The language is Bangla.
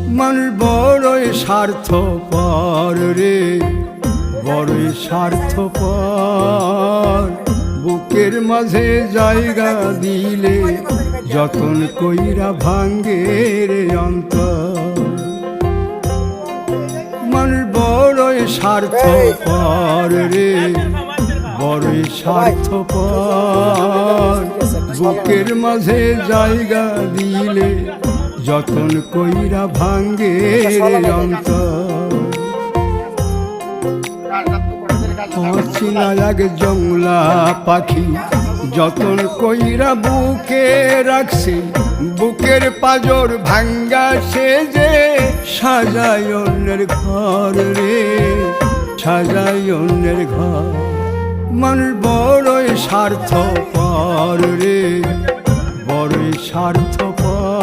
মানুষ বড়ই স্বার্থপর রে, বড়ই স্বার্থপর। বুকের মাঝে জায়গা দিলে যতন কইরা ভাঙ্গে রে অন্তর। মানুষ বড়ই স্বার্থপর রে, বড়ই স্বার্থপর। বুকের মাঝে জায়গা দিলে যতন কইরা ভাঙ্গে রে অন্তর। অচিনা এক জংলা পাখি যতন কইরা বুকে রাখছি, বুকের পাজর ভাঙ্গা সে যে সাজায় অন্যের ঘর রে, সাজায় অন্যের ঘর। মানুষ বড়ই স্বার্থপর রে, বড়ই স্বার্থপর।